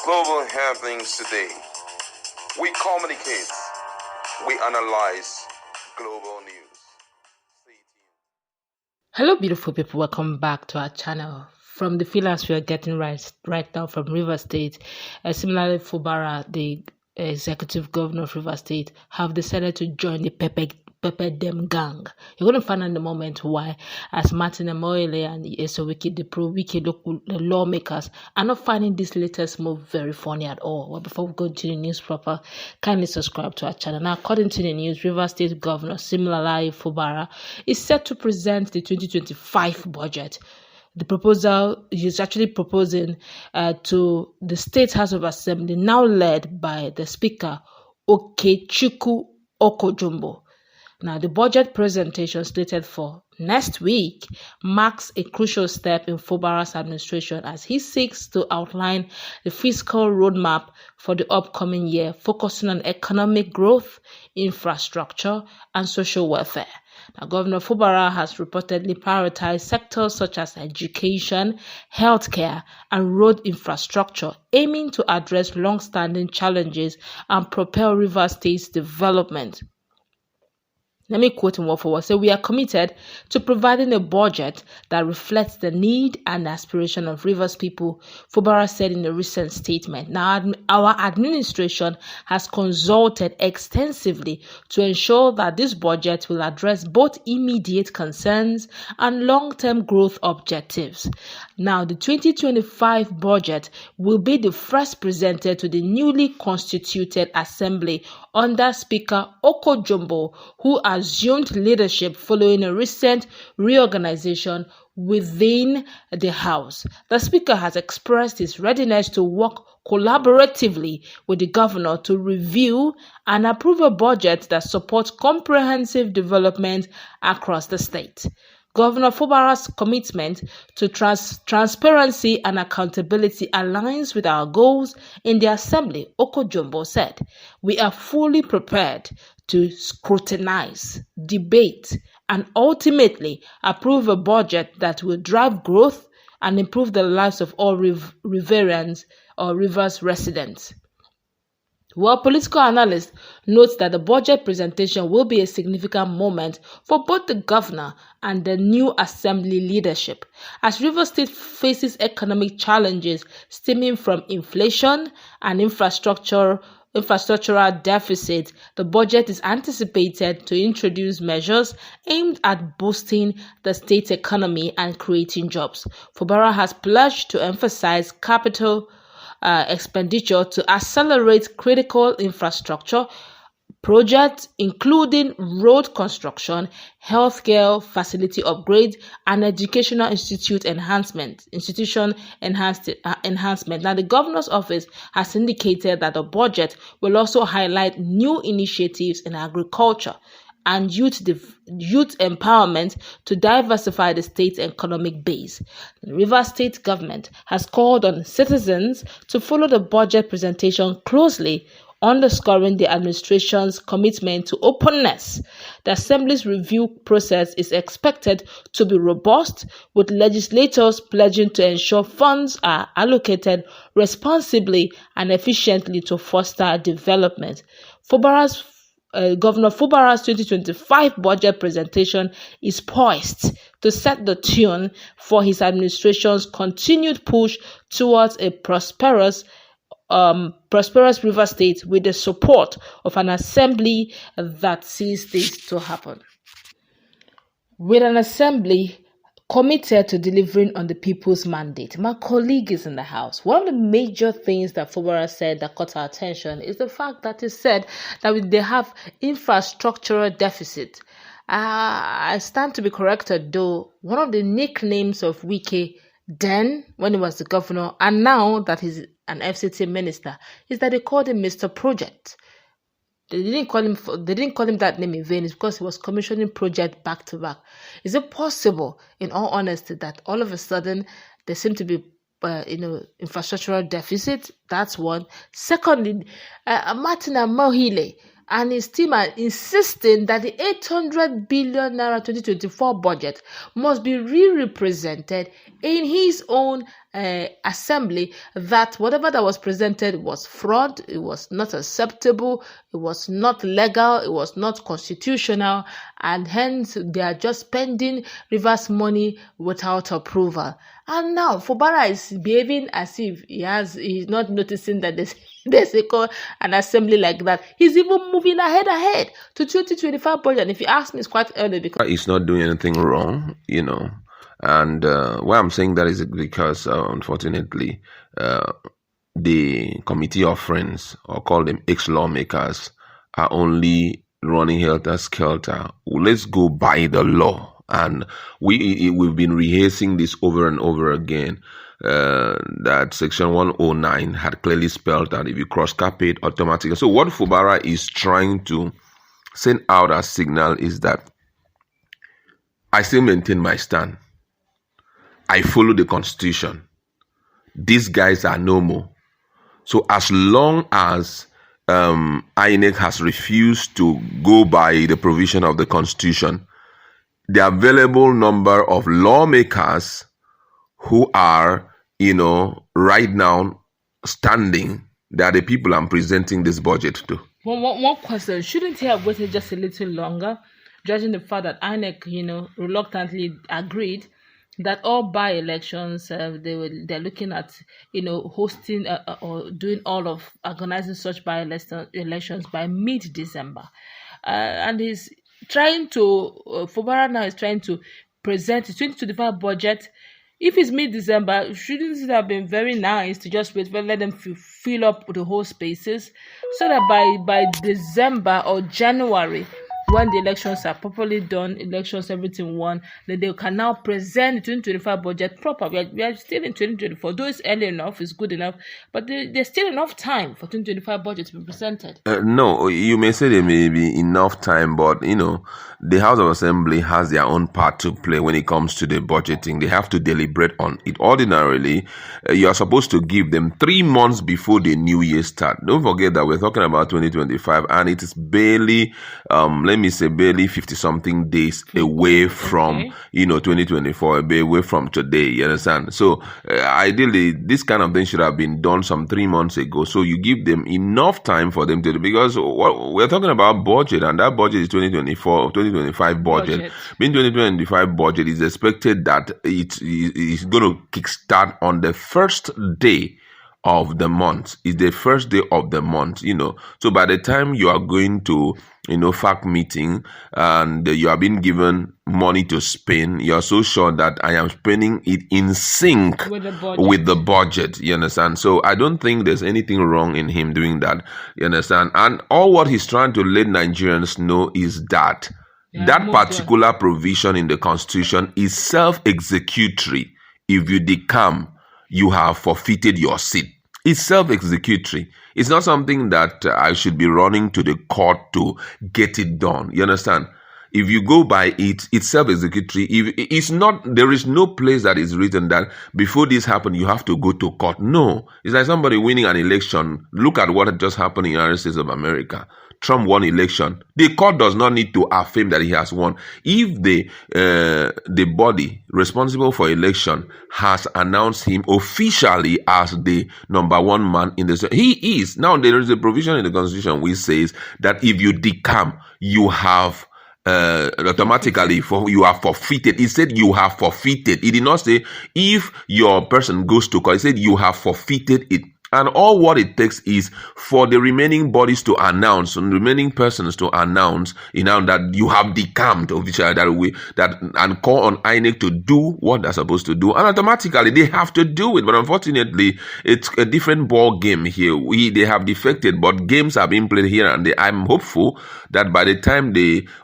global happenings today. We communicate, we analyze global news. Stay tuned. Hello, beautiful people. Welcome back to our channel. From the feelings we are getting right now from Rivers State, similarly, Fubara, the executive governor of Rivers State, have decided to join the Pepper Dem gang. You're going to find out in the moment why, as Martins Amaewhule and the ProWike, the ProWike local lawmakers are not finding this latest move very funny at all. Well, before we go to the news proper, kindly subscribe to our channel. Now, according to the news, Rivers State Governor similarly Fubara is set to present the 2025 budget. The proposal is actually proposing to the State House of Assembly, now led by the Speaker, Okechukwu Okojumbo. Now, the budget presentation slated for next week marks a crucial step in Fubara's administration as he seeks to outline the fiscal roadmap for the upcoming year, focusing on economic growth, infrastructure, and social welfare. Now, Governor Fubara has reportedly prioritized sectors such as education, healthcare, and road infrastructure, aiming to address long-standing challenges and propel Rivers State's development. Let me quote him word for word. So, we are committed to providing a budget that reflects the need and aspiration of Rivers people, Fubara said in a recent statement. Now, our administration has consulted extensively to ensure that this budget will address both immediate concerns and long-term growth objectives. Now, the 2025 budget will be the first presented to the newly constituted assembly under Speaker Okojumbo, who assumed leadership following a recent reorganization within the House. The Speaker has expressed his readiness to work collaboratively with the governor to review and approve a budget that supports comprehensive development across the state. Governor Fubara's commitment to transparency and accountability aligns with our goals in the assembly, Okojumbo said. We are fully prepared to scrutinize, debate, and ultimately approve a budget that will drive growth and improve the lives of all Riverines or Rivers residents. Well, political analysts note that the budget presentation will be a significant moment for both the governor and the new assembly leadership, as Rivers State faces economic challenges stemming from inflation and infrastructural deficit. The budget is anticipated to introduce measures aimed at boosting the state's economy and creating jobs. Fubara has pledged to emphasize capital expenditure to accelerate critical infrastructure projects, including road construction, healthcare facility upgrades, and educational institution enhancement. Now, the governor's office has indicated that the budget will also highlight new initiatives in agriculture and youth empowerment to diversify the state's economic base. The Rivers State government has called on citizens to follow the budget presentation closely, underscoring the administration's commitment to openness. The Assembly's review process is expected to be robust, with legislators pledging to ensure funds are allocated responsibly and efficiently to foster development. Governor Fubara's 2025 budget presentation is poised to set the tune for his administration's continued push towards a prosperous River State with the support of an assembly that sees this to happen. With an assembly committed to delivering on the people's mandate, my colleague is in the house. One of the major things that Fubara said that caught our attention is the fact that he said that they have infrastructural deficit. I stand to be corrected, though. One of the nicknames of Wike then, when he was the governor, and now that he's an FCT minister, is that they called him Mr. Project. They didn't call him that name in vain. It's because he was commissioning project back to back. Is it possible, in all honesty, that all of a sudden there seem to be infrastructural deficit? That's one. Secondly, Martins Amaewhule and his team are insisting that the 800 billion naira 2024 budget must be re-represented in his own assembly that whatever that was presented was fraud, it was not acceptable, it was not legal, it was not constitutional, and hence they are just spending Rivers money without approval. And now Fubara is behaving as if he's not noticing that there's an assembly like that. He's even moving ahead to 2025 budget. And if you ask me, it's quite early because he's not doing anything wrong, And why I'm saying that is because, unfortunately, the committee of friends, or call them ex-lawmakers, are only running helter-skelter. Let's go by the law. And we've been rehearsing this over and over again, that Section 109 had clearly spelled that if you cross-cap it automatically. So what Fubara is trying to send out as signal is that I still maintain my stand. I follow the Constitution. These guys are no more. So as long as INEC has refused to go by the provision of the Constitution, the available number of lawmakers who are, right now standing, they are the people I'm presenting this budget to. One question. Shouldn't he have waited just a little longer, judging the fact that INEC, reluctantly agreed that all by-elections, they're looking at, hosting or doing all of organizing such by-elections by mid-December. And he's trying to, Fubara now is trying to present his 2025 budget. If it's mid-December, shouldn't it have been very nice to just wait, let them fill up the whole spaces so that by December or January, when the elections are properly done, everything won, then they can now present the 2025 budget proper. We are still in 2024. Though it's early enough, it's good enough, but there's still enough time for 2025 budget to be presented. No, you may say there may be enough time, but, the House of Assembly has their own part to play when it comes to the budgeting. They have to deliberate on it. Ordinarily, you are supposed to give them 3 months before the new year start. Don't forget that we're talking about 2025, and it is barely, barely 50-something days away from, 2024, away from today, you understand? So, ideally, this kind of thing should have been done some 3 months ago. So, you give them enough time for them to do, because we're talking about budget, and that budget is 2025 budget. Being 2025 budget is expected that it is going to kickstart on the first day of the month. It's the first day of the month, So by the time you are going to, FAC meeting and you are being given money to spend, you are so sure that I am spending it in sync with the budget. You understand? So I don't think there's anything wrong in him doing that. You understand? And all what he's trying to let Nigerians know is that that particular provision in the Constitution is self-executory. If you decamp, you have forfeited your seat. It's self-executory. It's not something that I should be running to the court to get it done. You understand? If you go by it, it's self-executory. There is no place that is written that before this happened, you have to go to court. No. It's like somebody winning an election. Look at what just happened in the United States of America. Trump won election. The court does not need to affirm that he has won. If the body responsible for election has announced him officially as the number one man in the state, he is. Now, there is a provision in the Constitution which says that if you decamp, you have automatically you are forfeited. It said you have forfeited. It did not say if your person goes to court. It said you have forfeited it. And all what it takes is for the remaining bodies to announce, and remaining persons to announce, that you have decamped officially and call on INEC to do what they're supposed to do, and automatically they have to do it. But unfortunately, it's a different ball game here. They have defected, but games are being played here and there. I'm hopeful that by the time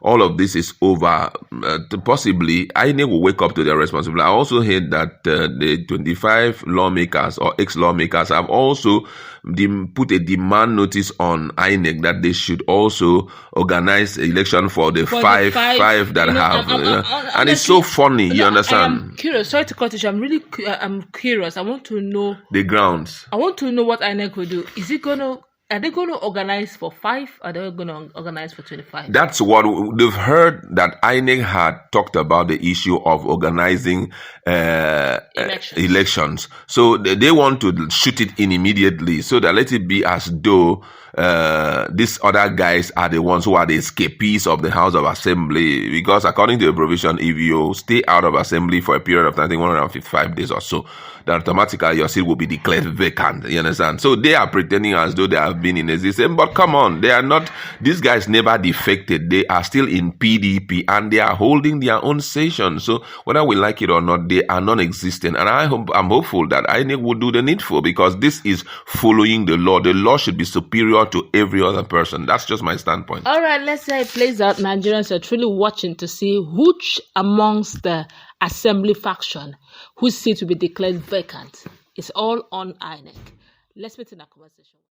all of this is over, possibly INEC will wake up to their responsibility. I also heard that the 25 lawmakers or ex-lawmakers have also put a demand notice on INEC that they should also organize election for the five that have. And it's so funny, you understand? I'm curious. Sorry to cut you. I'm curious. I want to know the grounds. I want to know what INEC will do. Is it going to Are they going to organize for 5? Or are they going to organize for 25? That's what they've heard, that INEC had talked about the issue of organizing elections. So they want to shoot it in immediately, so that let it be as though these other guys are the ones who are the escapees of the House of Assembly, because according to the provision, if you stay out of assembly for a period of time, I think 155 days or so, then automatically your seat will be declared vacant. You understand? So they are pretending as though they have been in existence, but come on, they are not. These guys never defected. They are still in PDP and they are holding their own session. So whether we like it or not, they are non-existent. And I'm hopeful that INEC will do the needful, because this is following the law. The law should be superior to every other person. That's just my standpoint. All right, let's say it plays out. Nigerians are truly watching to see which amongst the assembly faction whose seat will be declared vacant. It's all on INEC. Let's meet in a conversation.